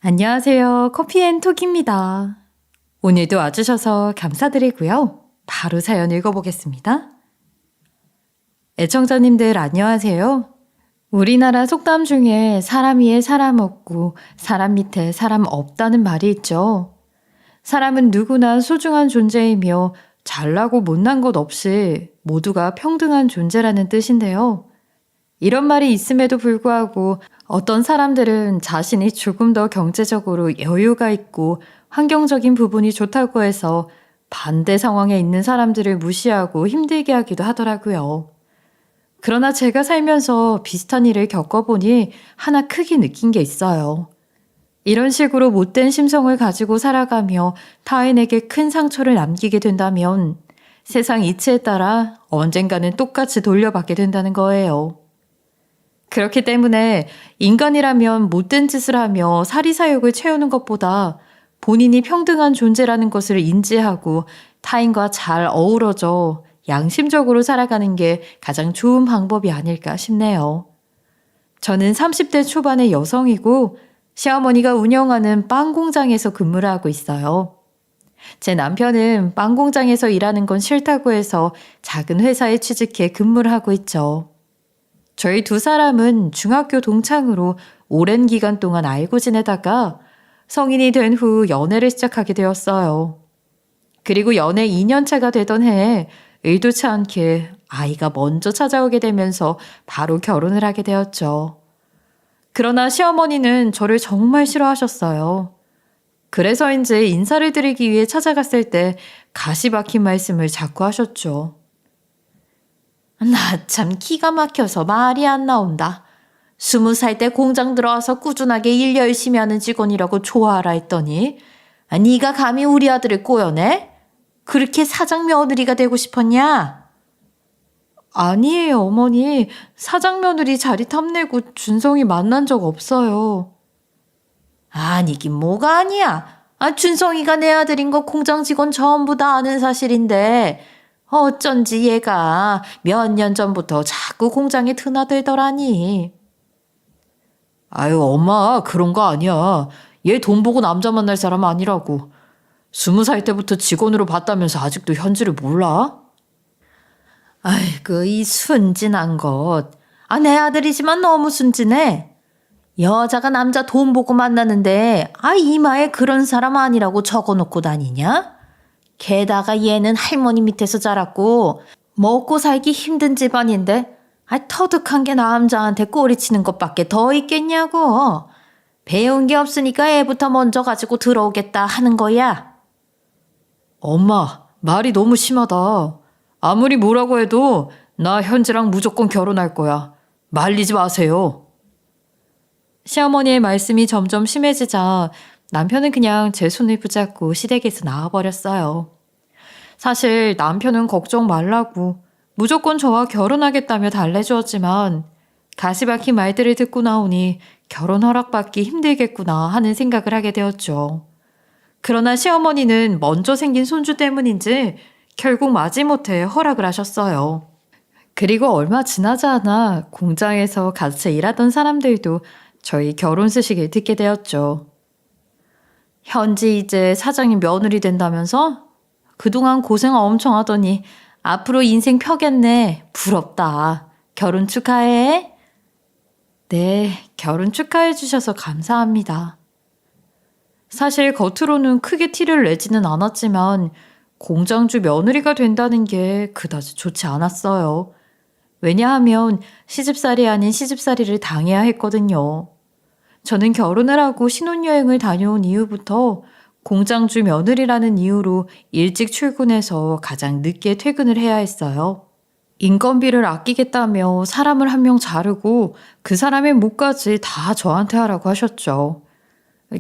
안녕하세요. 커피앤톡입니다. 오늘도 와주셔서 감사드리고요. 바로 사연 읽어보겠습니다. 애청자님들 안녕하세요. 우리나라 속담 중에 사람 위에 사람 없고 사람 밑에 사람 없다는 말이 있죠. 사람은 누구나 소중한 존재이며 잘나고 못난 것 없이 모두가 평등한 존재라는 뜻인데요. 이런 말이 있음에도 불구하고 어떤 사람들은 자신이 조금 더 경제적으로 여유가 있고 환경적인 부분이 좋다고 해서 반대 상황에 있는 사람들을 무시하고 힘들게 하기도 하더라고요. 그러나 제가 살면서 비슷한 일을 겪어보니 하나 크게 느낀 게 있어요. 이런 식으로 못된 심성을 가지고 살아가며 타인에게 큰 상처를 남기게 된다면 세상 이치에 따라 언젠가는 똑같이 돌려받게 된다는 거예요. 그렇기 때문에 인간이라면 못된 짓을 하며 사리사욕을 채우는 것보다 본인이 평등한 존재라는 것을 인지하고 타인과 잘 어우러져 양심적으로 살아가는 게 가장 좋은 방법이 아닐까 싶네요. 저는 30대 초반의 여성이고 시어머니가 운영하는 빵 공장에서 근무를 하고 있어요. 제 남편은 빵 공장에서 일하는 건 싫다고 해서 작은 회사에 취직해 근무를 하고 있죠. 저희 두 사람은 중학교 동창으로 오랜 기간 동안 알고 지내다가 성인이 된 후 연애를 시작하게 되었어요. 그리고 연애 2년차가 되던 해에 의도치 않게 아이가 먼저 찾아오게 되면서 바로 결혼을 하게 되었죠. 그러나 시어머니는 저를 정말 싫어하셨어요. 그래서인지 인사를 드리기 위해 찾아갔을 때 가시 박힌 말씀을 자꾸 하셨죠. 나 참 기가 막혀서 말이 안 나온다. 20살 때 공장 들어와서 꾸준하게 일 열심히 하는 직원이라고 좋아하라 했더니 네가 감히 우리 아들을 꼬여내? 그렇게 사장 며느리가 되고 싶었냐? 아니에요, 어머니. 사장 며느리 자리 탐내고 준성이 만난 적 없어요. 아니긴 뭐가 아니야. 준성이가 내 아들인 거 공장 직원 전부 다 아는 사실인데 어쩐지 얘가 몇 년 전부터 자꾸 공장에 드나들더라니. 아유, 엄마, 그런 거 아니야. 얘 돈 보고 남자 만날 사람 아니라고. 20살 때부터 직원으로 봤다면서 아직도 현지를 몰라? 아이고, 이 순진한 것. 내 아들이지만 너무 순진해. 여자가 남자 돈 보고 만나는데 이마에 그런 사람 아니라고 적어놓고 다니냐? 게다가 얘는 할머니 밑에서 자랐고 먹고 살기 힘든 집안인데 터득한 게 남자한테 꼬리치는 것밖에 더 있겠냐고. 배운 게 없으니까 애부터 먼저 가지고 들어오겠다 하는 거야. 엄마, 말이 너무 심하다. 아무리 뭐라고 해도 나 현지랑 무조건 결혼할 거야. 말리지 마세요. 시어머니의 말씀이 점점 심해지자 남편은 그냥 제 손을 붙잡고 시댁에서 나와버렸어요. 사실 남편은 걱정 말라고 무조건 저와 결혼하겠다며 달래주었지만 가시 박힌 말들을 듣고 나오니 결혼 허락받기 힘들겠구나 하는 생각을 하게 되었죠. 그러나 시어머니는 먼저 생긴 손주 때문인지 결국 마지못해 허락을 하셨어요. 그리고 얼마 지나지 않아 공장에서 같이 일하던 사람들도 저희 결혼 소식을 듣게 되었죠. 현지 이제 사장이 며느리 된다면서? 그동안 고생 엄청 하더니 앞으로 인생 펴겠네. 부럽다. 결혼 축하해. 네, 결혼 축하해 주셔서 감사합니다. 사실 겉으로는 크게 티를 내지는 않았지만 공장주 며느리가 된다는 게 그다지 좋지 않았어요. 왜냐하면 시집살이 아닌 시집살이를 당해야 했거든요. 저는 결혼을 하고 신혼여행을 다녀온 이후부터 공장주 며느리라는 이유로 일찍 출근해서 가장 늦게 퇴근을 해야 했어요. 인건비를 아끼겠다며 사람을 한 명 자르고 그 사람의 몫까지 다 저한테 하라고 하셨죠.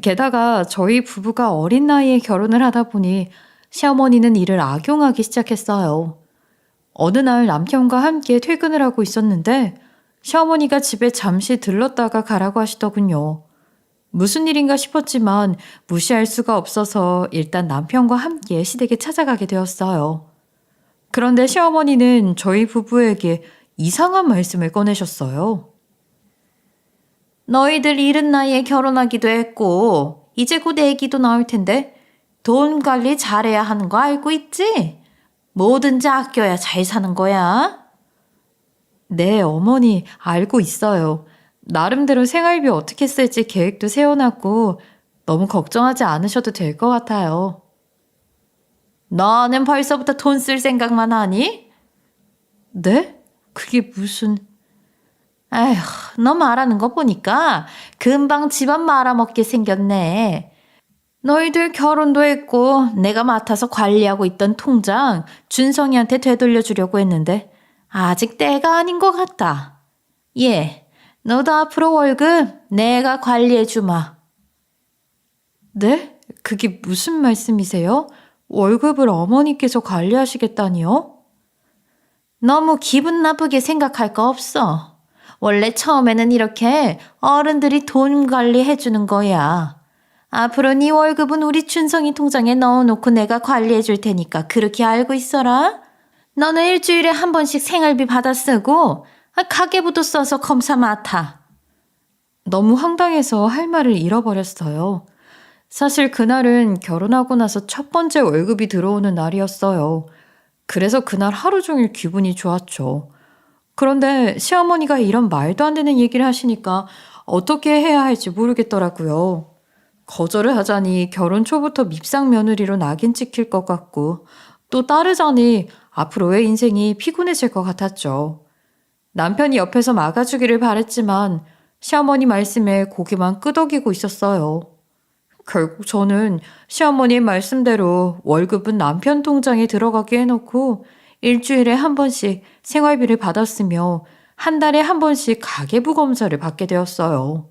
게다가 저희 부부가 어린 나이에 결혼을 하다 보니 시어머니는 이를 악용하기 시작했어요. 어느 날 남편과 함께 퇴근을 하고 있었는데 시어머니가 집에 잠시 들렀다가 가라고 하시더군요. 무슨 일인가 싶었지만 무시할 수가 없어서 일단 남편과 함께 시댁에 찾아가게 되었어요. 그런데 시어머니는 저희 부부에게 이상한 말씀을 꺼내셨어요. 너희들 이른 나이에 결혼하기도 했고 이제 곧 애기도 나올 텐데 돈 관리 잘해야 하는 거 알고 있지? 뭐든지 아껴야 잘 사는 거야. 네, 어머니 알고 있어요. 나름대로 생활비 어떻게 쓸지 계획도 세워놨고 너무 걱정하지 않으셔도 될 것 같아요. 너는 벌써부터 돈 쓸 생각만 하니? 네? 그게 무슨... 아휴, 너 말하는 거 보니까 금방 집안 말아먹게 생겼네. 너희들 결혼도 했고 내가 맡아서 관리하고 있던 통장 준성이한테 되돌려주려고 했는데 아직 때가 아닌 것 같다. 예, 너도 앞으로 월급 내가 관리해주마. 네? 그게 무슨 말씀이세요? 월급을 어머니께서 관리하시겠다니요? 너무 기분 나쁘게 생각할 거 없어. 원래 처음에는 이렇게 어른들이 돈 관리해주는 거야. 앞으로 네 월급은 우리 춘성이 통장에 넣어놓고 내가 관리해 줄 테니까 그렇게 알고 있어라. 너는 일주일에 한 번씩 생활비 받아 쓰고 가계부도 써서 검사 맡아. 너무 황당해서 할 말을 잃어버렸어요. 사실 그날은 결혼하고 나서 첫 번째 월급이 들어오는 날이었어요. 그래서 그날 하루 종일 기분이 좋았죠. 그런데 시어머니가 이런 말도 안 되는 얘기를 하시니까 어떻게 해야 할지 모르겠더라고요. 거절을 하자니 결혼 초부터 밉상 며느리로 낙인 찍힐 것 같고 또 따르자니 앞으로의 인생이 피곤해질 것 같았죠. 남편이 옆에서 막아주기를 바랬지만 시어머니 말씀에 고개만 끄덕이고 있었어요. 결국 저는 시어머니 말씀대로 월급은 남편 통장에 들어가게 해놓고 일주일에 한 번씩 생활비를 받았으며 한 달에 한 번씩 가계부 검사를 받게 되었어요.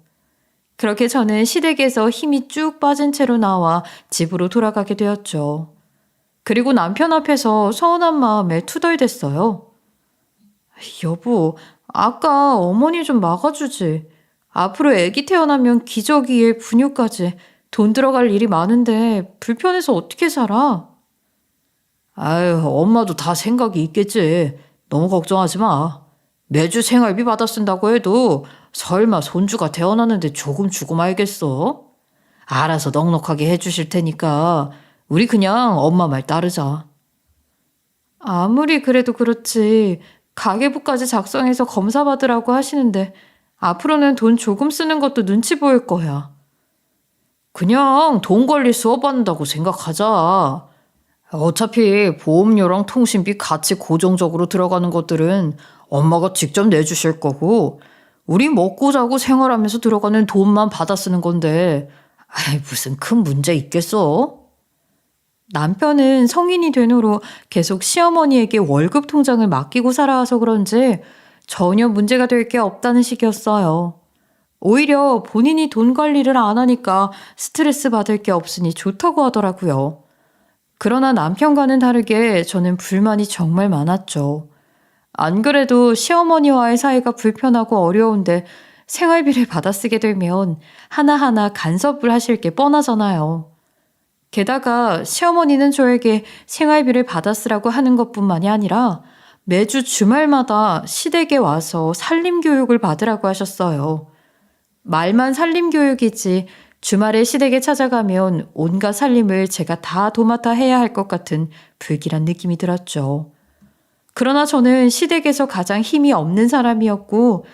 그렇게 저는 시댁에서 힘이 쭉 빠진 채로 나와 집으로 돌아가게 되었죠. 그리고 남편 앞에서 서운한 마음에 투덜댔어요. 여보, 아까 어머니 좀 막아주지. 앞으로 아기 태어나면 기저귀에 분유까지 돈 들어갈 일이 많은데 불편해서 어떻게 살아? 아유, 엄마도 다 생각이 있겠지. 너무 걱정하지 마. 매주 생활비 받아 쓴다고 해도 설마 손주가 태어났는데 조금 주고 말겠어? 알아서 넉넉하게 해주실 테니까 우리 그냥 엄마 말 따르자. 아무리 그래도 그렇지 가계부까지 작성해서 검사 받으라고 하시는데 앞으로는 돈 조금 쓰는 것도 눈치 보일 거야. 그냥 돈 관리 수업 받는다고 생각하자. 어차피 보험료랑 통신비 같이 고정적으로 들어가는 것들은 엄마가 직접 내주실 거고 우리 먹고 자고 생활하면서 들어가는 돈만 받아 쓰는 건데 무슨 큰 문제 있겠어? 남편은 성인이 된 후로 계속 시어머니에게 월급 통장을 맡기고 살아와서 그런지 전혀 문제가 될 게 없다는 식이었어요. 오히려 본인이 돈 관리를 안 하니까 스트레스 받을 게 없으니 좋다고 하더라고요. 그러나 남편과는 다르게 저는 불만이 정말 많았죠. 안 그래도 시어머니와의 사이가 불편하고 어려운데 생활비를 받아 쓰게 되면 하나하나 간섭을 하실 게 뻔하잖아요. 게다가 시어머니는 저에게 생활비를 받아 쓰라고 하는 것뿐만이 아니라 매주 주말마다 시댁에 와서 살림교육을 받으라고 하셨어요. 말만 살림교육이지 주말에 시댁에 찾아가면 온갖 살림을 제가 다 도맡아 해야 할 것 같은 불길한 느낌이 들었죠. 그러나 저는 시댁에서 가장 힘이 없는 사람이었고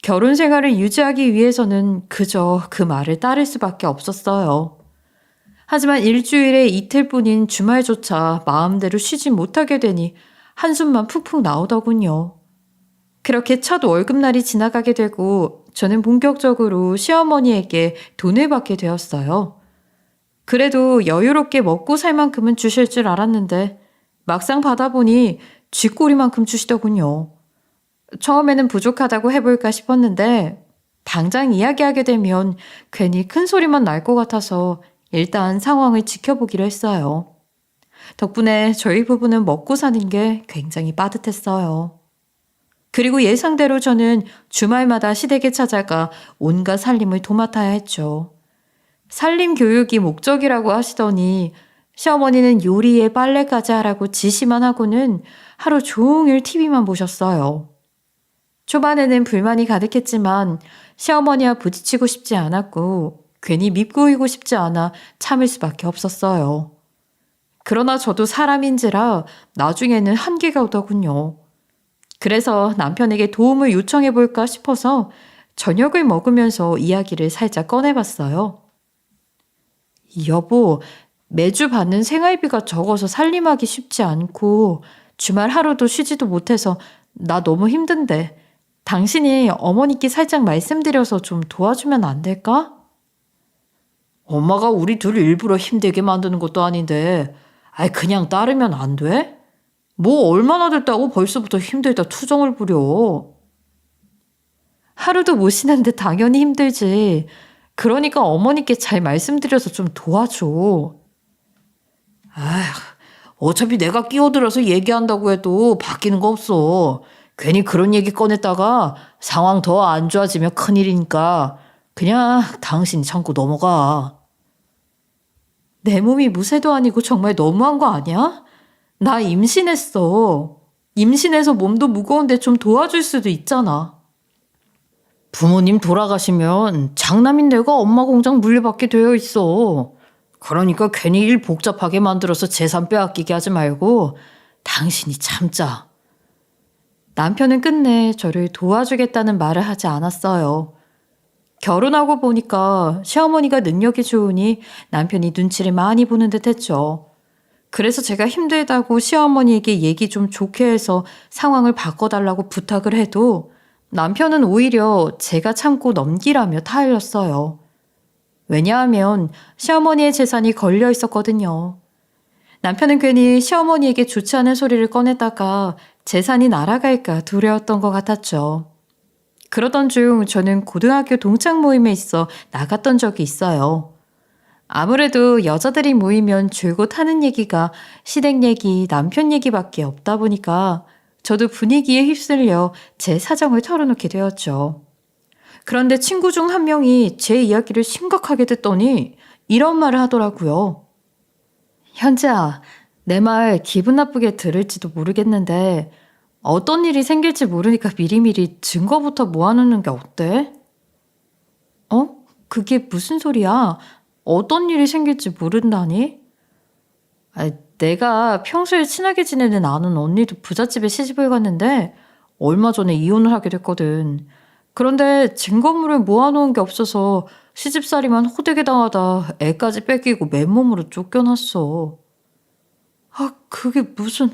결혼 생활을 유지하기 위해서는 그저 그 말을 따를 수밖에 없었어요. 하지만 일주일에 이틀뿐인 주말조차 마음대로 쉬지 못하게 되니 한숨만 푹푹 나오더군요. 그렇게 첫 월급날이 지나가게 되고 저는 본격적으로 시어머니에게 돈을 받게 되었어요. 그래도 여유롭게 먹고 살 만큼은 주실 줄 알았는데 막상 받아보니 쥐꼬리만큼 주시더군요. 처음에는 부족하다고 해볼까 싶었는데 당장 이야기하게 되면 괜히 큰 소리만 날 것 같아서 일단 상황을 지켜보기로 했어요. 덕분에 저희 부부는 먹고 사는 게 굉장히 빠듯했어요. 그리고 예상대로 저는 주말마다 시댁에 찾아가 온갖 살림을 도맡아야 했죠. 살림 교육이 목적이라고 하시더니 시어머니는 요리에 빨래까지 하라고 지시만 하고는 하루 종일 TV만 보셨어요. 초반에는 불만이 가득했지만 시어머니와 부딪히고 싶지 않았고 괜히 밉고 보이고 싶지 않아 참을 수밖에 없었어요. 그러나 저도 사람인지라 나중에는 한계가 오더군요. 그래서 남편에게 도움을 요청해 볼까 싶어서 저녁을 먹으면서 이야기를 살짝 꺼내봤어요. 여보, 매주 받는 생활비가 적어서 살림하기 쉽지 않고 주말 하루도 쉬지도 못해서 나 너무 힘든데 당신이 어머니께 살짝 말씀드려서 좀 도와주면 안 될까? 엄마가 우리 둘 일부러 힘들게 만드는 것도 아닌데 그냥 따르면 안 돼? 뭐 얼마나 됐다고 벌써부터 힘들다 투정을 부려. 하루도 못 쉬는데 당연히 힘들지. 그러니까 어머니께 잘 말씀드려서 좀 도와줘. 어차피 내가 끼어들어서 얘기한다고 해도 바뀌는 거 없어. 괜히 그런 얘기 꺼냈다가 상황 더 안 좋아지면 큰일이니까 그냥 당신이 참고 넘어가. 내 몸이 무쇠도 아니고 정말 너무한 거 아니야? 나 임신했어. 임신해서 몸도 무거운데 좀 도와줄 수도 있잖아. 부모님 돌아가시면 장남인 내가 엄마 공장 물려받게 되어 있어. 그러니까 괜히 일 복잡하게 만들어서 재산 빼앗기게 하지 말고 당신이 참자. 남편은 끝내 저를 도와주겠다는 말을 하지 않았어요. 결혼하고 보니까 시어머니가 능력이 좋으니 남편이 눈치를 많이 보는 듯 했죠. 그래서 제가 힘들다고 시어머니에게 얘기 좀 좋게 해서 상황을 바꿔달라고 부탁을 해도 남편은 오히려 제가 참고 넘기라며 타일렀어요. 왜냐하면 시어머니의 재산이 걸려 있었거든요. 남편은 괜히 시어머니에게 좋지 않은 소리를 꺼냈다가 재산이 날아갈까 두려웠던 것 같았죠. 그러던 중 저는 고등학교 동창 모임에 있어 나갔던 적이 있어요. 아무래도 여자들이 모이면 줄곧 하는 얘기가 시댁 얘기, 남편 얘기밖에 없다 보니까 저도 분위기에 휩쓸려 제 사정을 털어놓게 되었죠. 그런데 친구 중 한 명이 제 이야기를 심각하게 듣더니 이런 말을 하더라고요. 현지야, 내 말 기분 나쁘게 들을지도 모르겠는데 어떤 일이 생길지 모르니까 미리미리 증거부터 모아놓는 게 어때? 그게 무슨 소리야? 어떤 일이 생길지 모른다니? 내가 평소에 친하게 지내는 아는 언니도 부잣집에 시집을 갔는데 얼마 전에 이혼을 하게 됐거든. 그런데 증거물을 모아놓은 게 없어서 시집살이만 호되게 당하다 애까지 뺏기고 맨몸으로 쫓겨났어. 그게 무슨...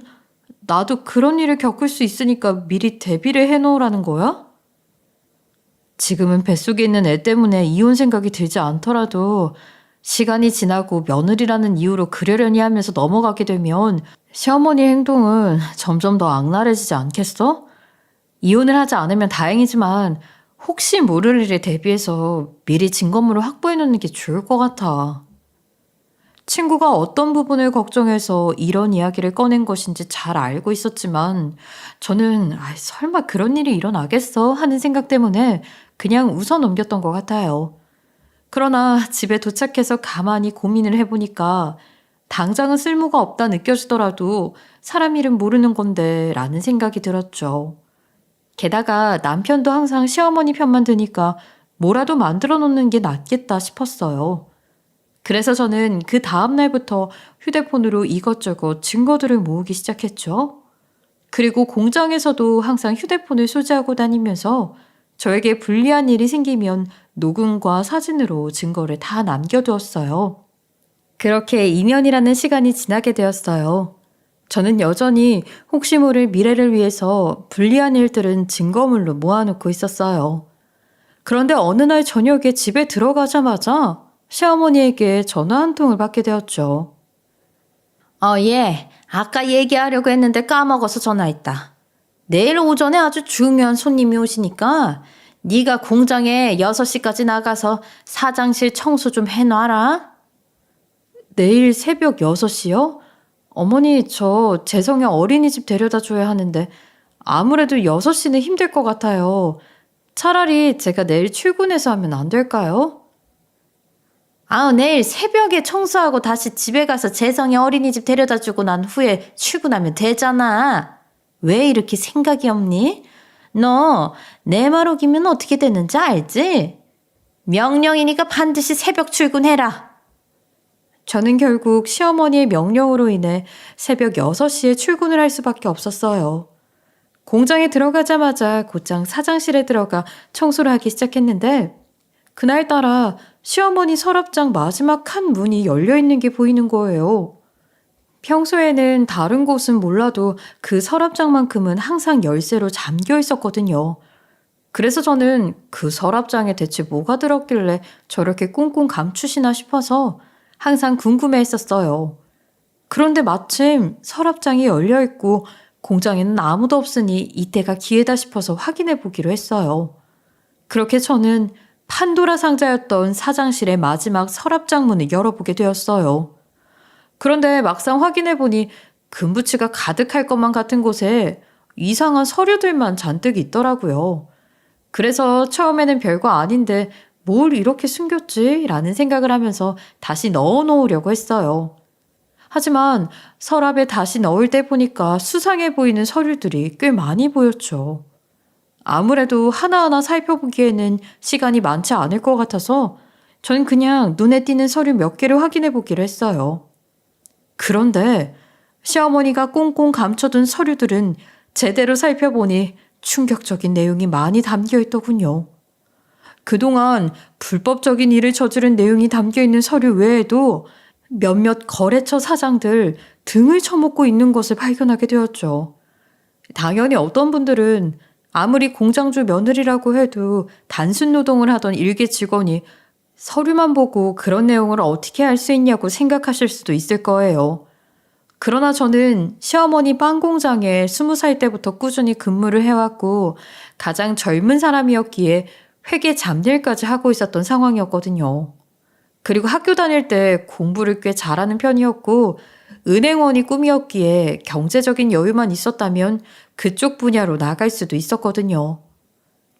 나도 그런 일을 겪을 수 있으니까 미리 대비를 해놓으라는 거야? 지금은 뱃속에 있는 애 때문에 이혼 생각이 들지 않더라도 시간이 지나고 며느리라는 이유로 그러려니 하면서 넘어가게 되면 시어머니의 행동은 점점 더 악랄해지지 않겠어? 이혼을 하지 않으면 다행이지만 혹시 모를 일에 대비해서 미리 증거물을 확보해 놓는 게 좋을 것 같아. 친구가 어떤 부분을 걱정해서 이런 이야기를 꺼낸 것인지 잘 알고 있었지만 저는 설마 그런 일이 일어나겠어 하는 생각 때문에 그냥 웃어 넘겼던 것 같아요. 그러나 집에 도착해서 가만히 고민을 해보니까 당장은 쓸모가 없다 느껴지더라도 사람 일은 모르는 건데 라는 생각이 들었죠. 게다가 남편도 항상 시어머니 편만 드니까 뭐라도 만들어 놓는 게 낫겠다 싶었어요. 그래서 저는 그 다음 날부터 휴대폰으로 이것저것 증거들을 모으기 시작했죠. 그리고 공장에서도 항상 휴대폰을 소지하고 다니면서 저에게 불리한 일이 생기면 녹음과 사진으로 증거를 다 남겨두었어요. 그렇게 2년이라는 시간이 지나게 되었어요. 저는 여전히 혹시 모를 미래를 위해서 불리한 일들은 증거물로 모아놓고 있었어요. 그런데 어느 날 저녁에 집에 들어가자마자 시어머니에게 전화 한 통을 받게 되었죠. 예. 아까 얘기하려고 했는데 까먹어서 전화했다. 내일 오전에 아주 중요한 손님이 오시니까 네가 공장에 6시까지 나가서 사장실 청소 좀 해놔라. 내일 새벽 6시요? 어머니, 저 재성이 어린이집 데려다 줘야 하는데 아무래도 6시는 힘들 것 같아요. 차라리 제가 내일 출근해서 하면 안 될까요? 내일 새벽에 청소하고 다시 집에 가서 재성이 어린이집 데려다 주고 난 후에 출근하면 되잖아. 왜 이렇게 생각이 없니? 너 내 말 어기면 어떻게 되는지 알지? 명령이니까 반드시 새벽 출근해라. 저는 결국 시어머니의 명령으로 인해 새벽 6시에 출근을 할 수밖에 없었어요. 공장에 들어가자마자 곧장 사장실에 들어가 청소를 하기 시작했는데 그날따라 시어머니 서랍장 마지막 칸 문이 열려있는 게 보이는 거예요. 평소에는 다른 곳은 몰라도 그 서랍장만큼은 항상 열쇠로 잠겨 있었거든요. 그래서 저는 그 서랍장에 대체 뭐가 들었길래 저렇게 꽁꽁 감추시나 싶어서 항상 궁금해 했었어요. 그런데 마침 서랍장이 열려있고 공장에는 아무도 없으니 이때가 기회다 싶어서 확인해 보기로 했어요. 그렇게 저는 판도라 상자였던 사장실의 마지막 서랍장 문을 열어보게 되었어요. 그런데 막상 확인해 보니 금부치가 가득할 것만 같은 곳에 이상한 서류들만 잔뜩 있더라고요. 그래서 처음에는 별거 아닌데 뭘 이렇게 숨겼지? 라는 생각을 하면서 다시 넣어놓으려고 했어요. 하지만 서랍에 다시 넣을 때 보니까 수상해 보이는 서류들이 꽤 많이 보였죠. 아무래도 하나하나 살펴보기에는 시간이 많지 않을 것 같아서 전 그냥 눈에 띄는 서류 몇 개를 확인해 보기로 했어요. 그런데 시어머니가 꽁꽁 감춰둔 서류들은 제대로 살펴보니 충격적인 내용이 많이 담겨 있더군요. 그동안 불법적인 일을 저지른 내용이 담겨 있는 서류 외에도 몇몇 거래처 사장들 등을 쳐먹고 있는 것을 발견하게 되었죠. 당연히 어떤 분들은 아무리 공장주 며느리라고 해도 단순 노동을 하던 일개 직원이 서류만 보고 그런 내용을 어떻게 알 수 있냐고 생각하실 수도 있을 거예요. 그러나 저는 시어머니 빵 공장에 20살 때부터 꾸준히 근무를 해왔고 가장 젊은 사람이었기에 회계 잡일까지 하고 있었던 상황이었거든요. 그리고 학교 다닐 때 공부를 꽤 잘하는 편이었고 은행원이 꿈이었기에 경제적인 여유만 있었다면 그쪽 분야로 나갈 수도 있었거든요.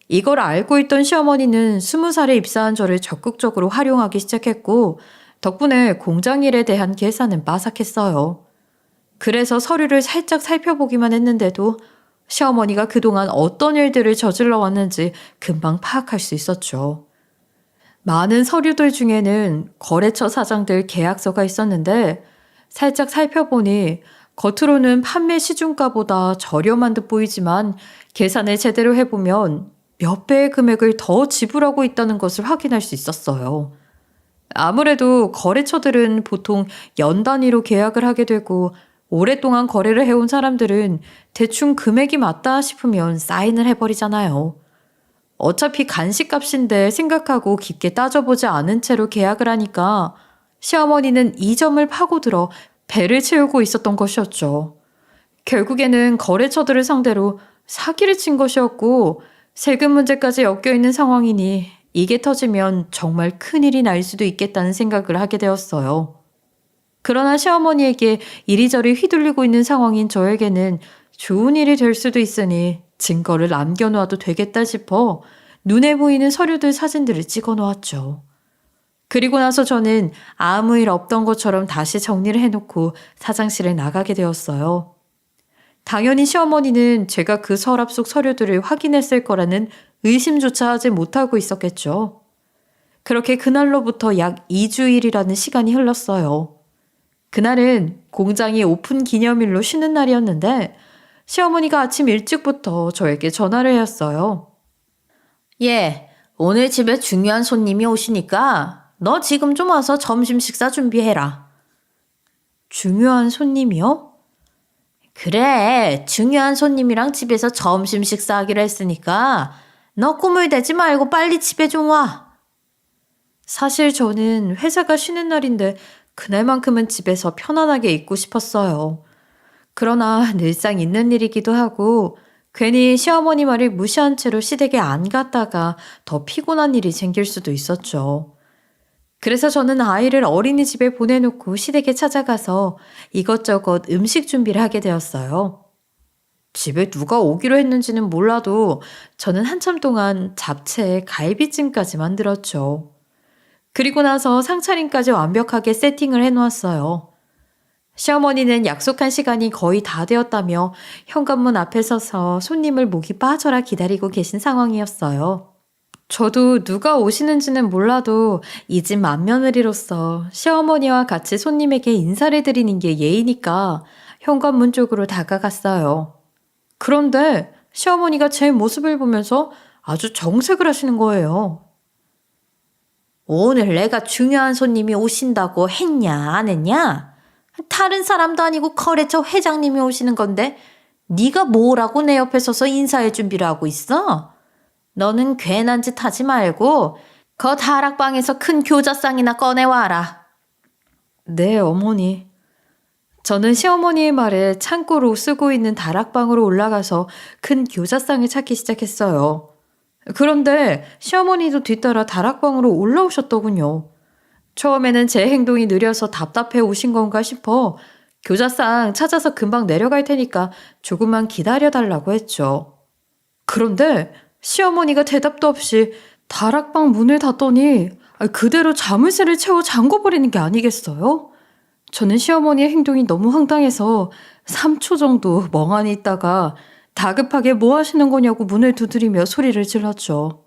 이걸 알고 있던 시어머니는 20살에 입사한 저를 적극적으로 활용하기 시작했고 덕분에 공장 일에 대한 계산은 빠삭했어요. 그래서 서류를 살짝 살펴보기만 했는데도 시어머니가 그동안 어떤 일들을 저질러 왔는지 금방 파악할 수 있었죠. 많은 서류들 중에는 거래처 사장들 계약서가 있었는데 살짝 살펴보니 겉으로는 판매 시중가보다 저렴한 듯 보이지만 계산을 제대로 해보면 몇 배의 금액을 더 지불하고 있다는 것을 확인할 수 있었어요. 아무래도 거래처들은 보통 연 단위로 계약을 하게 되고 오랫동안 거래를 해온 사람들은 대충 금액이 맞다 싶으면 사인을 해버리잖아요. 어차피 간식값인데 생각하고 깊게 따져보지 않은 채로 계약을 하니까 시어머니는 이 점을 파고들어 배를 채우고 있었던 것이었죠. 결국에는 거래처들을 상대로 사기를 친 것이었고 세금 문제까지 엮여있는 상황이니 이게 터지면 정말 큰일이 날 수도 있겠다는 생각을 하게 되었어요. 그러나 시어머니에게 이리저리 휘둘리고 있는 상황인 저에게는 좋은 일이 될 수도 있으니 증거를 남겨놓아도 되겠다 싶어 눈에 보이는 서류들 사진들을 찍어 놓았죠. 그리고 나서 저는 아무 일 없던 것처럼 다시 정리를 해놓고 사장실에 나가게 되었어요. 당연히 시어머니는 제가 그 서랍 속 서류들을 확인했을 거라는 의심조차 하지 못하고 있었겠죠. 그렇게 그날로부터 약 2주일이라는 시간이 흘렀어요. 그날은 공장이 오픈 기념일로 쉬는 날이었는데 시어머니가 아침 일찍부터 저에게 전화를 했어요. 예, 오늘 집에 중요한 손님이 오시니까 너 지금 좀 와서 점심 식사 준비해라. 중요한 손님이요? 그래, 중요한 손님이랑 집에서 점심 식사하기로 했으니까 너 꿈을 대지 말고 빨리 집에 좀 와. 사실 저는 회사가 쉬는 날인데 그날만큼은 집에서 편안하게 있고 싶었어요. 그러나 늘상 있는 일이기도 하고 괜히 시어머니 말을 무시한 채로 시댁에 안 갔다가 더 피곤한 일이 생길 수도 있었죠. 그래서 저는 아이를 어린이집에 보내놓고 시댁에 찾아가서 이것저것 음식 준비를 하게 되었어요. 집에 누가 오기로 했는지는 몰라도 저는 한참 동안 잡채에 갈비찜까지 만들었죠. 그리고 나서 상차림까지 완벽하게 세팅을 해놓았어요. 시어머니는 약속한 시간이 거의 다 되었다며 현관문 앞에 서서 손님을 목이 빠져라 기다리고 계신 상황이었어요. 저도 누가 오시는지는 몰라도 이 집 맏며느리로서 시어머니와 같이 손님에게 인사를 드리는 게 예의니까 현관문 쪽으로 다가갔어요. 그런데 시어머니가 제 모습을 보면서 아주 정색을 하시는 거예요. 오늘 내가 중요한 손님이 오신다고 했냐, 안 했냐? 다른 사람도 아니고 거래처 회장님이 오시는 건데 네가 뭐라고 내 옆에 서서 인사할 준비를 하고 있어? 너는 괜한 짓 하지 말고 거 다락방에서 큰 교자상이나 꺼내와라. 네, 어머니. 저는 시어머니의 말에 창고로 쓰고 있는 다락방으로 올라가서 큰 교자상을 찾기 시작했어요. 그런데 시어머니도 뒤따라 다락방으로 올라오셨더군요. 처음에는 제 행동이 느려서 답답해 오신 건가 싶어 교자상 찾아서 금방 내려갈 테니까 조금만 기다려달라고 했죠. 그런데 시어머니가 대답도 없이 다락방 문을 닫더니 그대로 자물쇠를 채워 잠궈버리는 게 아니겠어요? 저는 시어머니의 행동이 너무 황당해서 3초 정도 멍하니 있다가 다급하게 뭐 하시는 거냐고 문을 두드리며 소리를 질렀죠.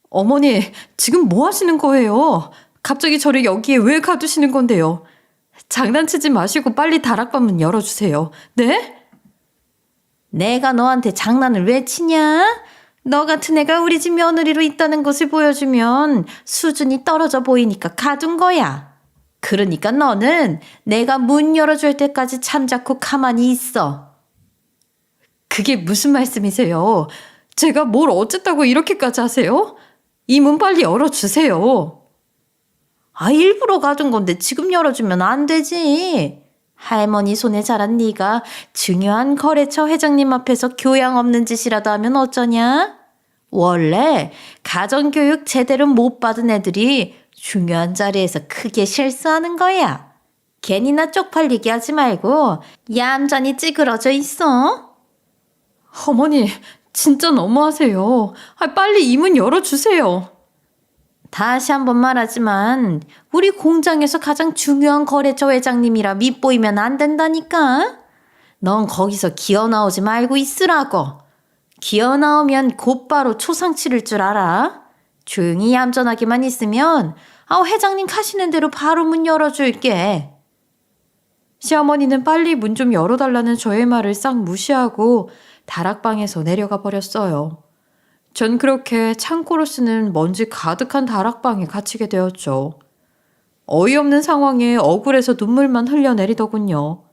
어머니, 지금 뭐 하시는 거예요? 갑자기 저를 여기에 왜 가두시는 건데요? 장난치지 마시고 빨리 다락방 문 열어주세요. 네? 내가 너한테 장난을 왜 치냐? 너 같은 애가 우리 집 며느리로 있다는 것을 보여주면 수준이 떨어져 보이니까 가둔 거야. 그러니까 너는 내가 문 열어줄 때까지 잠자코 가만히 있어. 그게 무슨 말씀이세요? 제가 뭘 어쨌다고 이렇게까지 하세요? 이 문 빨리 열어주세요. 일부러 가둔 건데 지금 열어주면 안 되지. 할머니 손에 자란 네가 중요한 거래처 회장님 앞에서 교양 없는 짓이라도 하면 어쩌냐? 원래 가정교육 제대로 못 받은 애들이 중요한 자리에서 크게 실수하는 거야. 괜히나 쪽팔리게 하지 말고 얌전히 찌그러져 있어. 어머니, 진짜 너무하세요. 빨리 이 문 열어주세요. 다시 한번 말하지만 우리 공장에서 가장 중요한 거래처 회장님이라 밉보이면 안 된다니까. 넌 거기서 기어 나오지 말고 있으라고. 기어 나오면 곧바로 초상 치를 줄 알아. 조용히 얌전하게만 있으면 회장님 가시는 대로 바로 문 열어줄게. 시어머니는 빨리 문 좀 열어달라는 저의 말을 싹 무시하고 다락방에서 내려가 버렸어요. 전 그렇게 창고로 쓰는 먼지 가득한 다락방에 갇히게 되었죠. 어이없는 상황에 억울해서 눈물만 흘려내리더군요.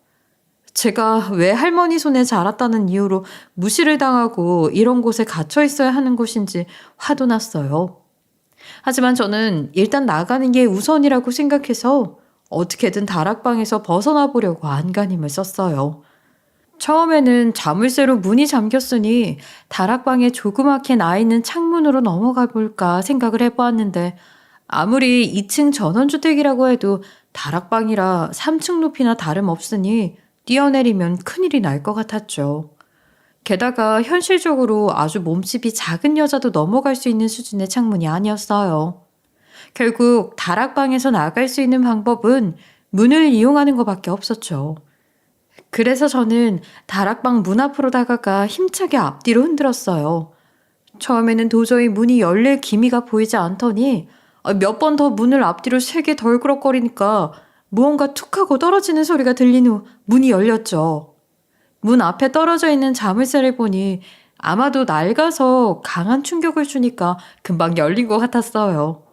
제가 왜 할머니 손에 자랐다는 이유로 무시를 당하고 이런 곳에 갇혀 있어야 하는 곳인지 화도 났어요. 하지만 저는 일단 나가는 게 우선이라고 생각해서 어떻게든 다락방에서 벗어나 보려고 안간힘을 썼어요. 처음에는 자물쇠로 문이 잠겼으니 다락방에 조그맣게 나 있는 창문으로 넘어가 볼까 생각을 해보았는데 아무리 2층 전원주택이라고 해도 다락방이라 3층 높이나 다름없으니 뛰어내리면 큰일이 날 것 같았죠. 게다가 현실적으로 아주 몸집이 작은 여자도 넘어갈 수 있는 수준의 창문이 아니었어요. 결국 다락방에서 나갈 수 있는 방법은 문을 이용하는 것밖에 없었죠. 그래서 저는 다락방 문 앞으로 다가가 힘차게 앞뒤로 흔들었어요. 처음에는 도저히 문이 열릴 기미가 보이지 않더니 몇 번 더 문을 앞뒤로 세게 덜그럭거리니까 무언가 툭 하고 떨어지는 소리가 들린 후 문이 열렸죠. 문 앞에 떨어져 있는 자물쇠를 보니 아마도 낡아서 강한 충격을 주니까 금방 열린 것 같았어요.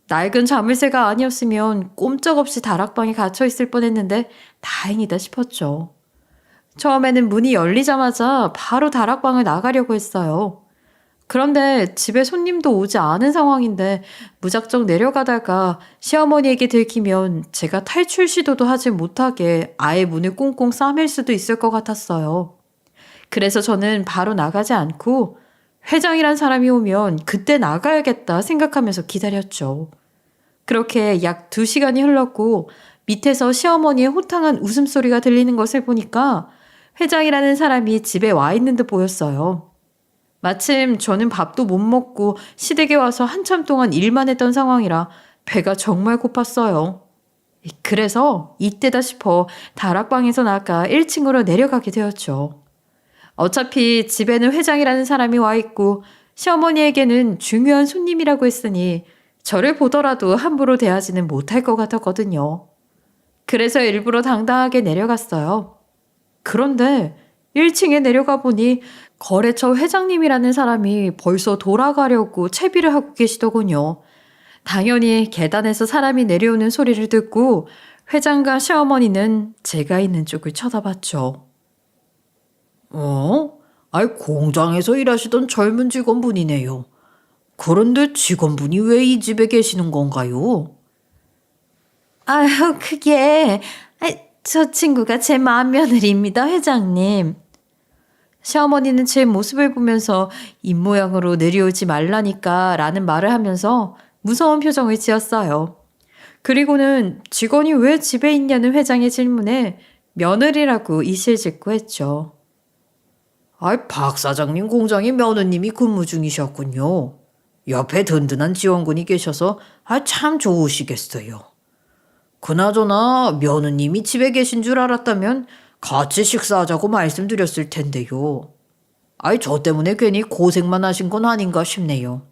낡은 자물쇠가 아니었으면 꼼짝없이 다락방에 갇혀 있을 뻔했는데 다행이다 싶었죠. 처음에는 문이 열리자마자 바로 다락방을 나가려고 했어요. 그런데 집에 손님도 오지 않은 상황인데 무작정 내려가다가 시어머니에게 들키면 제가 탈출 시도도 하지 못하게 아예 문을 꽁꽁 싸맬 수도 있을 것 같았어요. 그래서 저는 바로 나가지 않고 회장이란 사람이 오면 그때 나가야겠다 생각하면서 기다렸죠. 그렇게 약 2시간이 흘렀고 밑에서 시어머니의 호탕한 웃음소리가 들리는 것을 보니까 회장이라는 사람이 집에 와 있는 듯 보였어요. 마침 저는 밥도 못 먹고 시댁에 와서 한참 동안 일만 했던 상황이라 배가 정말 고팠어요. 그래서 이때다 싶어 다락방에서 나가 1층으로 내려가게 되었죠. 어차피 집에는 회장이라는 사람이 와 있고 시어머니에게는 중요한 손님이라고 했으니 저를 보더라도 함부로 대하지는 못할 것 같았거든요. 그래서 일부러 당당하게 내려갔어요. 그런데 1층에 내려가 보니 거래처 회장님이라는 사람이 벌써 돌아가려고 채비를 하고 계시더군요. 당연히 계단에서 사람이 내려오는 소리를 듣고 회장과 시어머니는 제가 있는 쪽을 쳐다봤죠. 아이, 공장에서 일하시던 젊은 직원분이네요. 그런데 직원분이 왜 이 집에 계시는 건가요? 아유, 저 친구가 제 맏며느리입니다, 회장님. 시어머니는 제 모습을 보면서 입모양으로 내려오지 말라니까 라는 말을 하면서 무서운 표정을 지었어요. 그리고는 직원이 왜 집에 있냐는 회장의 질문에 며느리라고 이실직고 했죠. 박 사장님 공장에 며느님이 근무 중이셨군요. 옆에 든든한 지원군이 계셔서 참 좋으시겠어요. 그나저나 며느님이 집에 계신 줄 알았다면 같이 식사하자고 말씀드렸을 텐데요. 저 때문에 괜히 고생만 하신 건 아닌가 싶네요.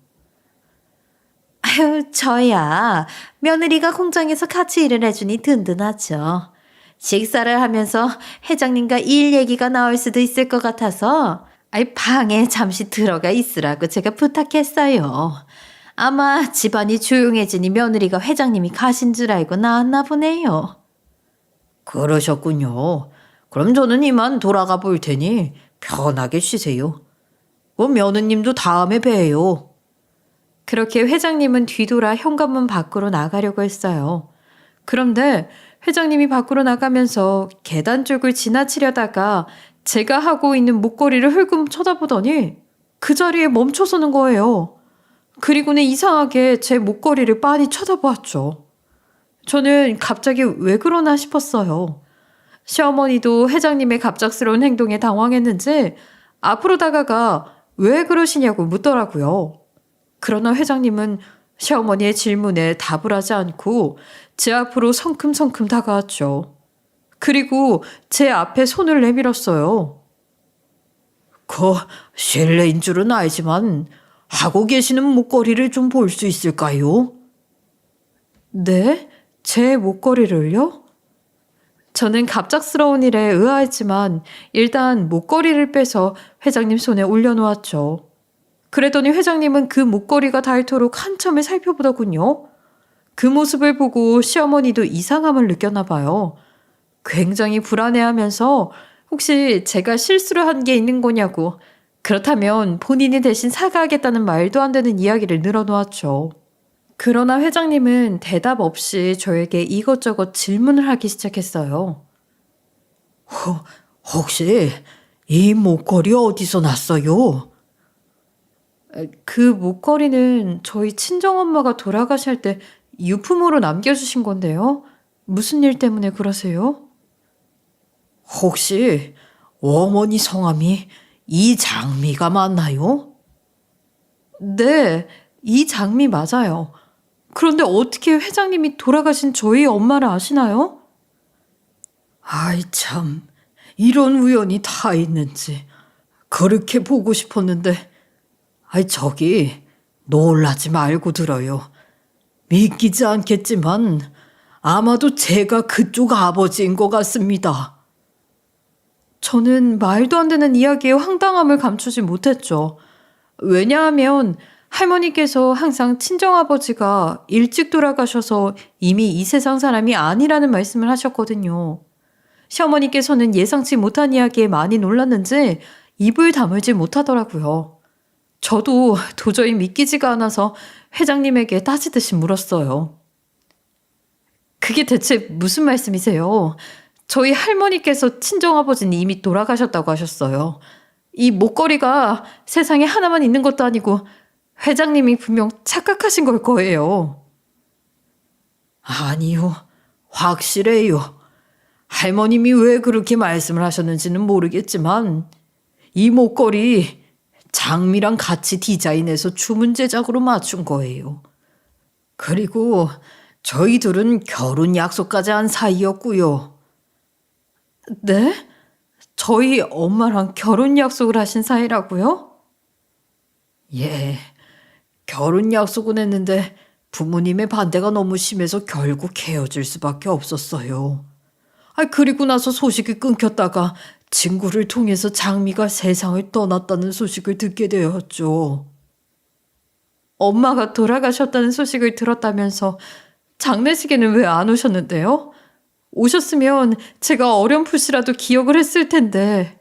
아유, 저야 며느리가 공장에서 같이 일을 해주니 든든하죠. 식사를 하면서 회장님과 일 얘기가 나올 수도 있을 것 같아서 방에 잠시 들어가 있으라고 제가 부탁했어요. 아마 집안이 조용해지니 며느리가 회장님이 가신 줄 알고 나왔나 보네요. 그러셨군요. 그럼 저는 이만 돌아가 볼 테니 편하게 쉬세요. 며느님도 다음에 봬요. 그렇게 회장님은 뒤돌아 현관문 밖으로 나가려고 했어요. 그런데 회장님이 밖으로 나가면서 계단 쪽을 지나치려다가 제가 하고 있는 목걸이를 흘금 쳐다보더니 그 자리에 멈춰서는 거예요. 그리고는 이상하게 제 목걸이를 빤히 쳐다보았죠. 저는 갑자기 왜 그러나 싶었어요. 시어머니도 회장님의 갑작스러운 행동에 당황했는지 앞으로 다가가 왜 그러시냐고 묻더라고요. 그러나 회장님은 시어머니의 질문에 답을 하지 않고 제 앞으로 성큼성큼 다가왔죠. 그리고 제 앞에 손을 내밀었어요. 실례인 줄은 알지만 하고 계시는 목걸이를 좀 볼 수 있을까요? 네? 제 목걸이를요? 저는 갑작스러운 일에 의아했지만 일단 목걸이를 빼서 회장님 손에 올려놓았죠. 그랬더니 회장님은 그 목걸이가 닳도록 한참을 살펴보더군요. 그 모습을 보고 시어머니도 이상함을 느꼈나 봐요. 굉장히 불안해하면서 혹시 제가 실수를 한 게 있는 거냐고, 그렇다면 본인이 대신 사과하겠다는 말도 안 되는 이야기를 늘어놓았죠. 그러나 회장님은 대답 없이 저에게 이것저것 질문을 하기 시작했어요. 혹시 이 목걸이 어디서 났어요? 그 목걸이는 저희 친정엄마가 돌아가실 때 유품으로 남겨주신 건데요. 무슨 일 때문에 그러세요? 혹시 어머니 성함이 이장미가 맞나요? 네, 이장미 맞아요. 그런데 어떻게 회장님이 돌아가신 저희 엄마를 아시나요? 참, 이런 우연이 다 있는지 그렇게 보고 싶었는데 저기 놀라지 말고 들어요. 믿기지 않겠지만 아마도 제가 그쪽 아버지인 것 같습니다. 저는 말도 안 되는 이야기의 황당함을 감추지 못했죠. 왜냐하면 할머니께서 항상 친정아버지가 일찍 돌아가셔서 이미 이 세상 사람이 아니라는 말씀을 하셨거든요. 시어머니께서는 예상치 못한 이야기에 많이 놀랐는지 입을 다물지 못하더라고요. 저도 도저히 믿기지가 않아서 회장님에게 따지듯이 물었어요. 그게 대체 무슨 말씀이세요? 저희 할머니께서 친정아버지는 이미 돌아가셨다고 하셨어요. 이 목걸이가 세상에 하나만 있는 것도 아니고 회장님이 분명 착각하신 걸 거예요. 아니요, 확실해요. 할머님이 왜 그렇게 말씀을 하셨는지는 모르겠지만 이 목걸이 장미랑 같이 디자인해서 주문 제작으로 맞춘 거예요. 그리고 저희 둘은 결혼 약속까지 한 사이였고요. 네? 저희 엄마랑 결혼 약속을 하신 사이라고요? 예, 결혼 약속은 했는데 부모님의 반대가 너무 심해서 결국 헤어질 수밖에 없었어요. 그리고 나서 소식이 끊겼다가 친구를 통해서 장미가 세상을 떠났다는 소식을 듣게 되었죠. 엄마가 돌아가셨다는 소식을 들었다면서 장례식에는 왜 안 오셨는데요? 오셨으면 제가 어렴풋이라도 기억을 했을 텐데.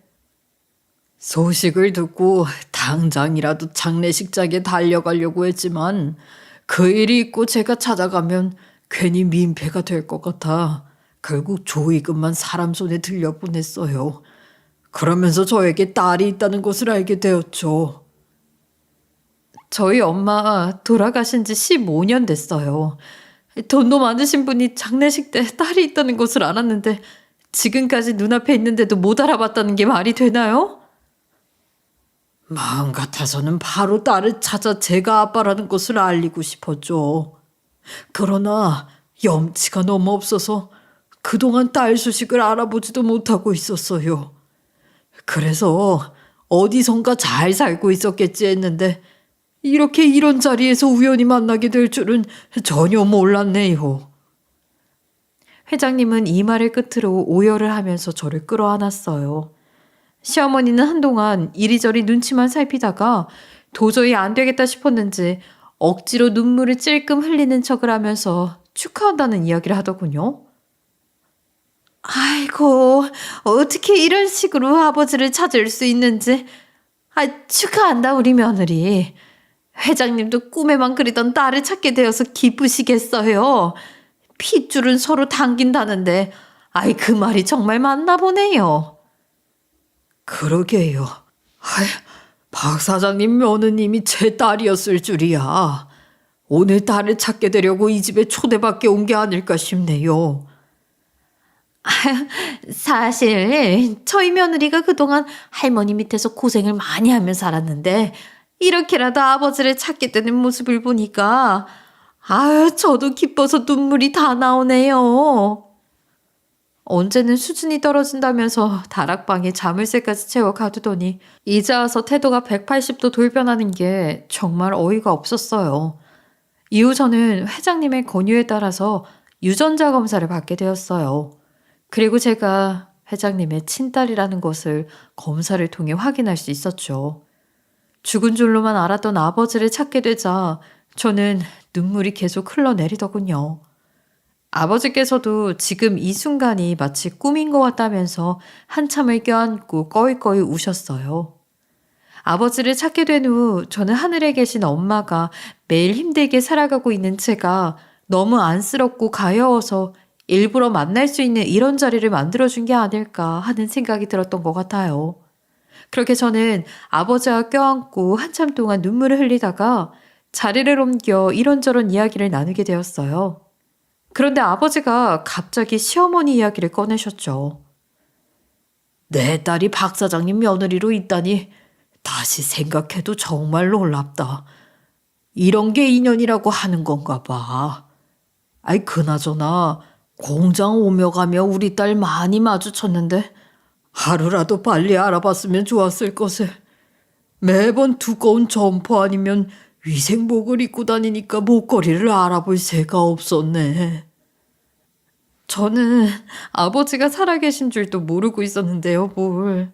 소식을 듣고 당장이라도 장례식장에 달려가려고 했지만 그 일이 있고 제가 찾아가면 괜히 민폐가 될 것 같아 결국 조의금만 사람 손에 들려보냈어요. 그러면서 저에게 딸이 있다는 것을 알게 되었죠. 저희 엄마 돌아가신 지 15년 됐어요. 돈도 많으신 분이 장례식 때 딸이 있다는 것을 알았는데 지금까지 눈앞에 있는데도 못 알아봤다는 게 말이 되나요? 마음 같아서는 바로 딸을 찾아 제가 아빠라는 것을 알리고 싶었죠. 그러나 염치가 너무 없어서 그동안 딸 소식을 알아보지도 못하고 있었어요. 그래서 어디선가 잘 살고 있었겠지 했는데 이렇게 이런 자리에서 우연히 만나게 될 줄은 전혀 몰랐네요. 회장님은 이 말을 끝으로 오열을 하면서 저를 끌어안았어요. 시어머니는 한동안 이리저리 눈치만 살피다가 도저히 안 되겠다 싶었는지 억지로 눈물을 찔끔 흘리는 척을 하면서 축하한다는 이야기를 하더군요. 아이고, 어떻게 이런 식으로 아버지를 찾을 수 있는지. 축하한다, 우리 며느리. 회장님도 꿈에만 그리던 딸을 찾게 되어서 기쁘시겠어요. 핏줄은 서로 당긴다는데, 그 말이 정말 맞나 보네요. 그러게요. 박 사장님 며느님이 제 딸이었을 줄이야. 오늘 딸을 찾게 되려고 이 집에 초대받게 온 게 아닐까 싶네요. 사실 저희 며느리가 그동안 할머니 밑에서 고생을 많이 하며 살았는데 이렇게라도 아버지를 찾게 되는 모습을 보니까 저도 기뻐서 눈물이 다 나오네요. 언제는 수준이 떨어진다면서 다락방에 자물쇠까지 채워 가두더니 이제 와서 태도가 180도 돌변하는 게 정말 어이가 없었어요. 이후 저는 회장님의 권유에 따라서 유전자 검사를 받게 되었어요. 그리고 제가 회장님의 친딸이라는 것을 검사를 통해 확인할 수 있었죠. 죽은 줄로만 알았던 아버지를 찾게 되자 저는 눈물이 계속 흘러내리더군요. 아버지께서도 지금 이 순간이 마치 꿈인 것 같다면서 한참을 껴안고 꺼이꺼이 우셨어요. 아버지를 찾게 된 후 저는 하늘에 계신 엄마가 매일 힘들게 살아가고 있는 제가 너무 안쓰럽고 가여워서 일부러 만날 수 있는 이런 자리를 만들어준 게 아닐까 하는 생각이 들었던 것 같아요. 그렇게 저는 아버지와 껴안고 한참 동안 눈물을 흘리다가 자리를 옮겨 이런저런 이야기를 나누게 되었어요. 그런데 아버지가 갑자기 시어머니 이야기를 꺼내셨죠. 내 딸이 박 사장님 며느리로 있다니 다시 생각해도 정말 놀랍다. 이런 게 인연이라고 하는 건가 봐. 그나저나 공장 오며 가며 우리 딸 많이 마주쳤는데 하루라도 빨리 알아봤으면 좋았을 것을. 매번 두꺼운 점퍼 아니면 위생복을 입고 다니니까 목걸이를 알아볼 새가 없었네. 저는 아버지가 살아계신 줄도 모르고 있었는데요, 뭘.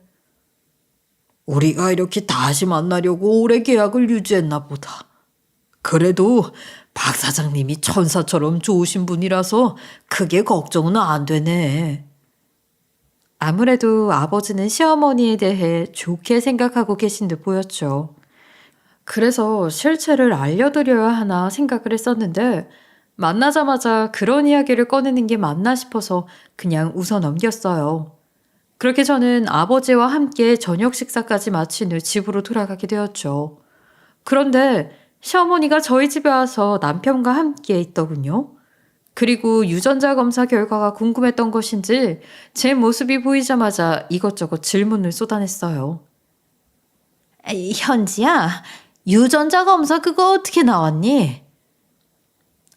우리가 이렇게 다시 만나려고 오래 계약을 유지했나 보다. 그래도 박 사장님이 천사처럼 좋으신 분이라서 크게 걱정은 안 되네. 아무래도 아버지는 시어머니에 대해 좋게 생각하고 계신 듯 보였죠. 그래서 실체를 알려드려야 하나 생각을 했었는데 만나자마자 그런 이야기를 꺼내는 게 맞나 싶어서 그냥 웃어 넘겼어요. 그렇게 저는 아버지와 함께 저녁 식사까지 마친 후 집으로 돌아가게 되었죠. 그런데 시어머니가 저희 집에 와서 남편과 함께 있더군요. 그리고 유전자 검사 결과가 궁금했던 것인지 제 모습이 보이자마자 이것저것 질문을 쏟아냈어요. 현지야, 유전자 검사 그거 어떻게 나왔니?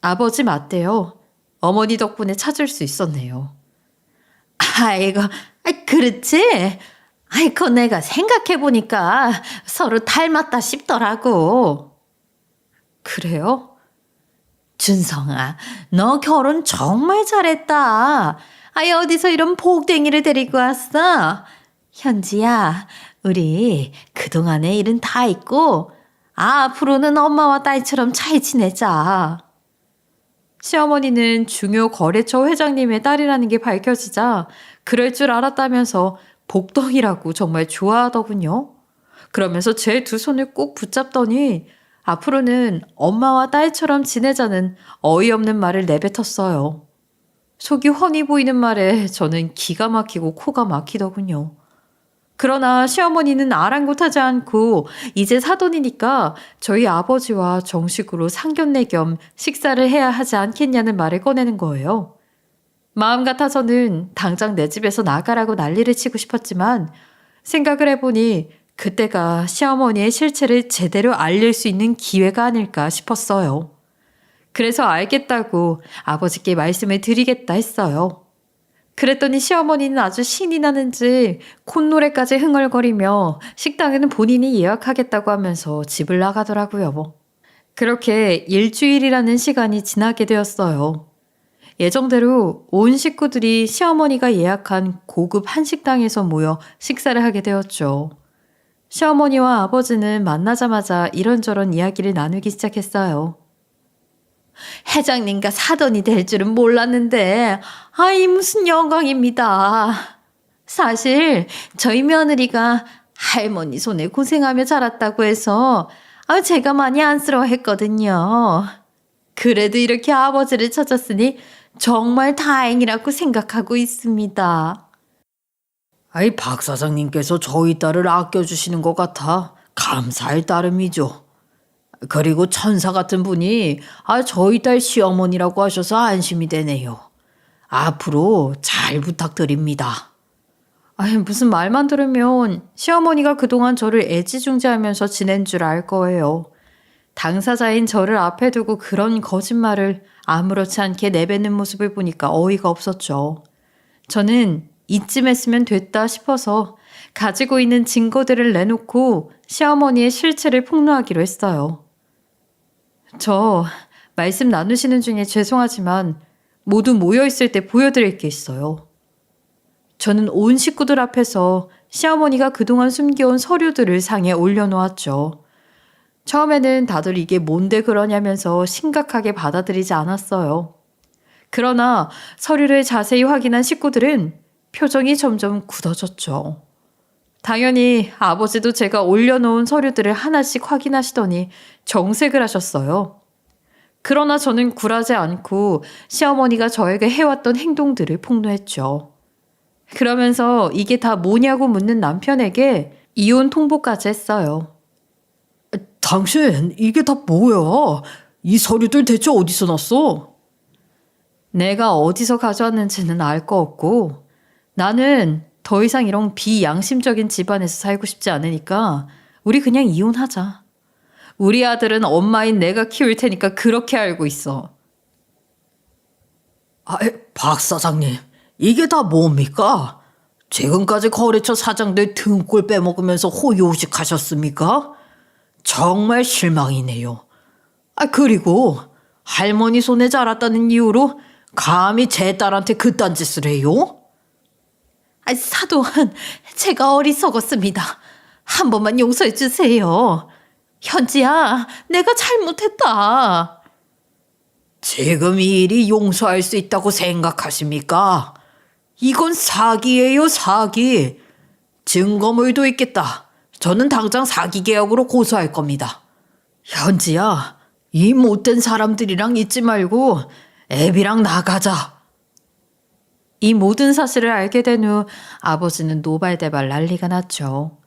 아버지 맞대요. 어머니 덕분에 찾을 수 있었네요. 아이고, 그렇지? 아이고, 내가 생각해보니까 서로 닮았다 싶더라고. 그래요? 준성아, 너 결혼 정말 잘했다. 아이, 어디서 이런 복댕이를 데리고 왔어? 현지야, 우리 그동안의 일은 다 있고, 앞으로는 엄마와 딸처럼 잘 지내자. 시어머니는 중요 거래처 회장님의 딸이라는 게 밝혀지자 그럴 줄 알았다면서 복덩이라고 정말 좋아하더군요. 그러면서 제 두 손을 꼭 붙잡더니 앞으로는 엄마와 딸처럼 지내자는 어이없는 말을 내뱉었어요. 속이 훤히 보이는 말에 저는 기가 막히고 코가 막히더군요. 그러나 시어머니는 아랑곳하지 않고 이제 사돈이니까 저희 아버지와 정식으로 상견례 겸 식사를 해야 하지 않겠냐는 말을 꺼내는 거예요. 마음 같아서는 당장 내 집에서 나가라고 난리를 치고 싶었지만 생각을 해보니 그때가 시어머니의 실체를 제대로 알릴 수 있는 기회가 아닐까 싶었어요. 그래서 알겠다고 아버지께 말씀을 드리겠다 했어요. 그랬더니 시어머니는 아주 신이 나는지 콧노래까지 흥얼거리며 식당에는 본인이 예약하겠다고 하면서 집을 나가더라고요. 그렇게 일주일이라는 시간이 지나게 되었어요. 예정대로 온 식구들이 시어머니가 예약한 고급 한식당에서 모여 식사를 하게 되었죠. 시어머니와 아버지는 만나자마자 이런저런 이야기를 나누기 시작했어요. 회장님과 사돈이 될 줄은 몰랐는데, 아이, 무슨 영광입니다. 사실, 저희 며느리가 할머니 손에 고생하며 자랐다고 해서, 제가 많이 안쓰러워 했거든요. 그래도 이렇게 아버지를 찾았으니 정말 다행이라고 생각하고 있습니다. 아이, 박 사장님께서 저희 딸을 아껴주시는 것 같아 감사할 따름이죠. 그리고 천사 같은 분이 저희 딸 시어머니라고 하셔서 안심이 되네요. 앞으로 잘 부탁드립니다. 무슨 말만 들으면 시어머니가 그동안 저를 애지중지하면서 지낸 줄 알 거예요. 당사자인 저를 앞에 두고 그런 거짓말을 아무렇지 않게 내뱉는 모습을 보니까 어이가 없었죠. 저는 이쯤 했으면 됐다 싶어서 가지고 있는 증거들을 내놓고 시어머니의 실체를 폭로하기로 했어요. 저 말씀 나누시는 중에 죄송하지만 모두 모여있을 때 보여드릴 게 있어요. 저는 온 식구들 앞에서 시어머니가 그동안 숨겨온 서류들을 상에 올려놓았죠. 처음에는 다들 이게 뭔데 그러냐면서 심각하게 받아들이지 않았어요. 그러나 서류를 자세히 확인한 식구들은 표정이 점점 굳어졌죠. 당연히 아버지도 제가 올려놓은 서류들을 하나씩 확인하시더니 정색을 하셨어요. 그러나 저는 굴하지 않고 시어머니가 저에게 해왔던 행동들을 폭로했죠. 그러면서 이게 다 뭐냐고 묻는 남편에게 이혼 통보까지 했어요. 당신 이게 다 뭐야? 이 서류들 대체 어디서 났어? 내가 어디서 가져왔는지는 알 거 없고 나는 더 이상 이런 비양심적인 집안에서 살고 싶지 않으니까 우리 그냥 이혼하자. 우리 아들은 엄마인 내가 키울 테니까 그렇게 알고 있어. 박 사장님, 이게 다 뭡니까? 지금까지 거래처 사장들 등골 빼먹으면서 호요식하셨습니까? 정말 실망이네요. 그리고 할머니 손에 자랐다는 이유로 감히 제 딸한테 그딴 짓을 해요? 사돈, 제가 어리석었습니다. 한 번만 용서해 주세요. 현지야, 내가 잘못했다. 지금 이 일이 용서할 수 있다고 생각하십니까? 이건 사기예요, 사기. 증거물도 있겠다. 저는 당장 사기 계약으로 고소할 겁니다. 현지야, 이 못된 사람들이랑 있지 말고 애비랑 나가자. 이 모든 사실을 알게 된 후 아버지는 노발대발 난리가 났죠.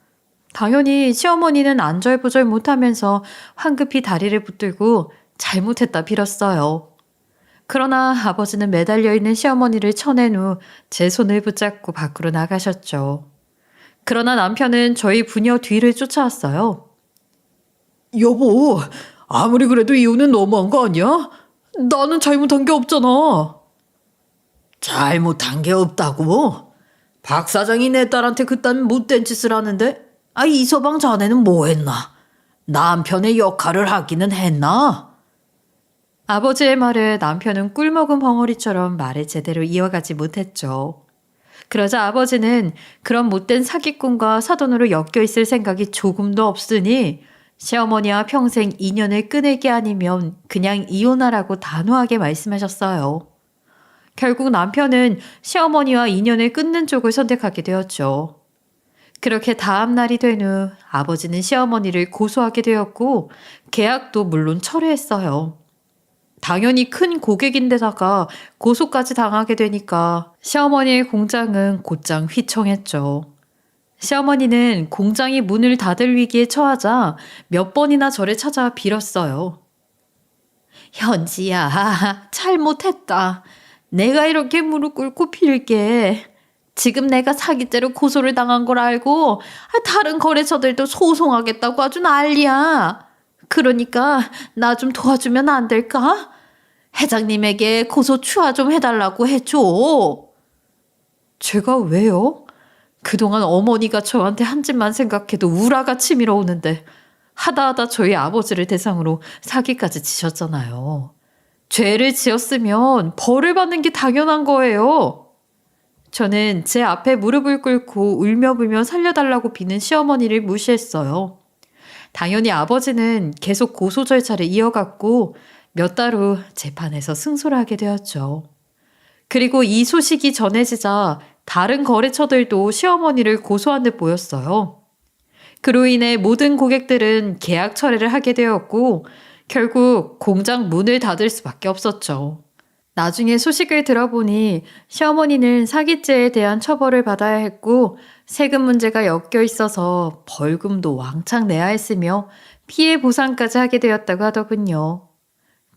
당연히 시어머니는 안절부절 못하면서 황급히 다리를 붙들고 잘못했다 빌었어요. 그러나 아버지는 매달려 있는 시어머니를 쳐낸 후 제 손을 붙잡고 밖으로 나가셨죠. 그러나 남편은 저희 부녀 뒤를 쫓아왔어요. 여보, 아무리 그래도 이혼은 너무한 거 아니야? 나는 잘못한 게 없잖아. 잘못한 게 없다고? 박 사장이 내 딸한테 그딴 못된 짓을 하는데 이서방 자네는 뭐 했나? 남편의 역할을 하기는 했나? 아버지의 말에 남편은 꿀먹은 벙어리처럼 말을 제대로 이어가지 못했죠. 그러자 아버지는 그런 못된 사기꾼과 사돈으로 엮여 있을 생각이 조금도 없으니 시어머니와 평생 인연을 끊을 게 아니면 그냥 이혼하라고 단호하게 말씀하셨어요. 결국 남편은 시어머니와 인연을 끊는 쪽을 선택하게 되었죠. 그렇게 다음 날이 된 후 아버지는 시어머니를 고소하게 되었고 계약도 물론 철회했어요. 당연히 큰 고객인데다가 고소까지 당하게 되니까 시어머니의 공장은 곧장 휘청했죠. 시어머니는 공장이 문을 닫을 위기에 처하자 몇 번이나 저를 찾아 빌었어요. 현지야, 잘못했다. 내가 이렇게 무릎 꿇고 빌게. 지금 내가 사기죄로 고소를 당한 걸 알고 다른 거래처들도 소송하겠다고 아주 난리야. 그러니까 나 좀 도와주면 안 될까? 회장님에게 고소 추하 좀 해달라고 해줘. 제가 왜요? 그동안 어머니가 저한테 한 짓만 생각해도 우라가 치밀어 오는데 하다 저희 아버지를 대상으로 사기까지 치셨잖아요. 죄를 지었으면 벌을 받는 게 당연한 거예요. 저는 제 앞에 무릎을 꿇고 울며불며 살려달라고 비는 시어머니를 무시했어요. 당연히 아버지는 계속 고소 절차를 이어갔고 몇 달 후 재판에서 승소를 하게 되었죠. 그리고 이 소식이 전해지자 다른 거래처들도 시어머니를 고소한 듯 보였어요. 그로 인해 모든 고객들은 계약 철회를 하게 되었고 결국 공장 문을 닫을 수밖에 없었죠. 나중에 소식을 들어보니 시어머니는 사기죄에 대한 처벌을 받아야 했고 세금 문제가 엮여 있어서 벌금도 왕창 내야 했으며 피해 보상까지 하게 되었다고 하더군요.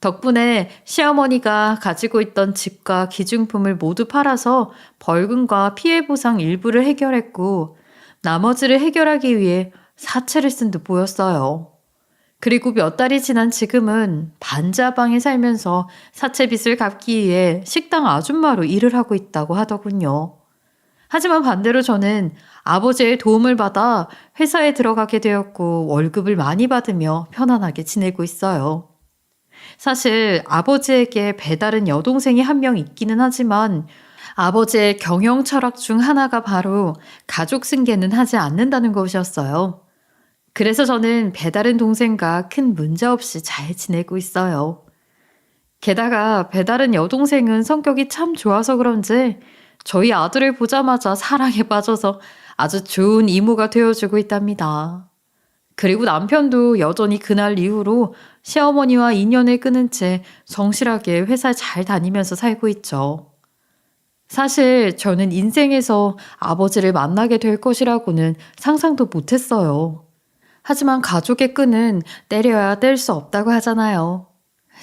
덕분에 시어머니가 가지고 있던 집과 기증품을 모두 팔아서 벌금과 피해 보상 일부를 해결했고 나머지를 해결하기 위해 사채를 쓴 듯 보였어요. 그리고 몇 달이 지난 지금은 반지하방에 살면서 사채 빚을 갚기 위해 식당 아줌마로 일을 하고 있다고 하더군요. 하지만 반대로 저는 아버지의 도움을 받아 회사에 들어가게 되었고 월급을 많이 받으며 편안하게 지내고 있어요. 사실 아버지에게 배다른 여동생이 한 명 있기는 하지만 아버지의 경영 철학 중 하나가 바로 가족 승계는 하지 않는다는 것이었어요. 그래서 저는 배다른 동생과 큰 문제 없이 잘 지내고 있어요. 게다가 배다른 여동생은 성격이 참 좋아서 그런지 저희 아들을 보자마자 사랑에 빠져서 아주 좋은 이모가 되어주고 있답니다. 그리고 남편도 여전히 그날 이후로 시어머니와 인연을 끊은 채 성실하게 회사 잘 다니면서 살고 있죠. 사실 저는 인생에서 아버지를 만나게 될 것이라고는 상상도 못했어요. 하지만 가족의 끈은 때려야 뗄 수 없다고 하잖아요.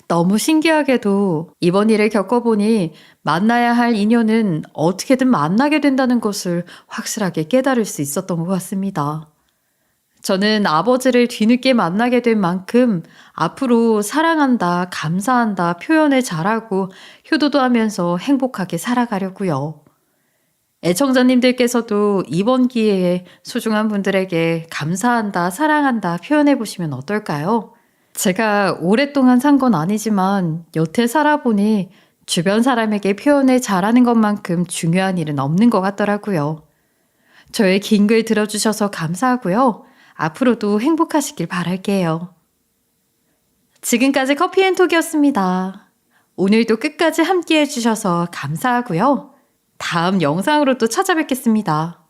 너무 신기하게도 이번 일을 겪어보니 만나야 할 인연은 어떻게든 만나게 된다는 것을 확실하게 깨달을 수 있었던 것 같습니다. 저는 아버지를 뒤늦게 만나게 된 만큼 앞으로 사랑한다, 감사한다 표현을 잘하고 효도도 하면서 행복하게 살아가려고요. 애청자님들께서도 이번 기회에 소중한 분들에게 감사한다, 사랑한다 표현해보시면 어떨까요? 제가 오랫동안 산 건 아니지만 여태 살아보니 주변 사람에게 표현을 잘하는 것만큼 중요한 일은 없는 것 같더라고요. 저의 긴 글 들어주셔서 감사하고요. 앞으로도 행복하시길 바랄게요. 지금까지 커피앤톡이었습니다. 오늘도 끝까지 함께 해주셔서 감사하고요. 다음 영상으로 또 찾아뵙겠습니다.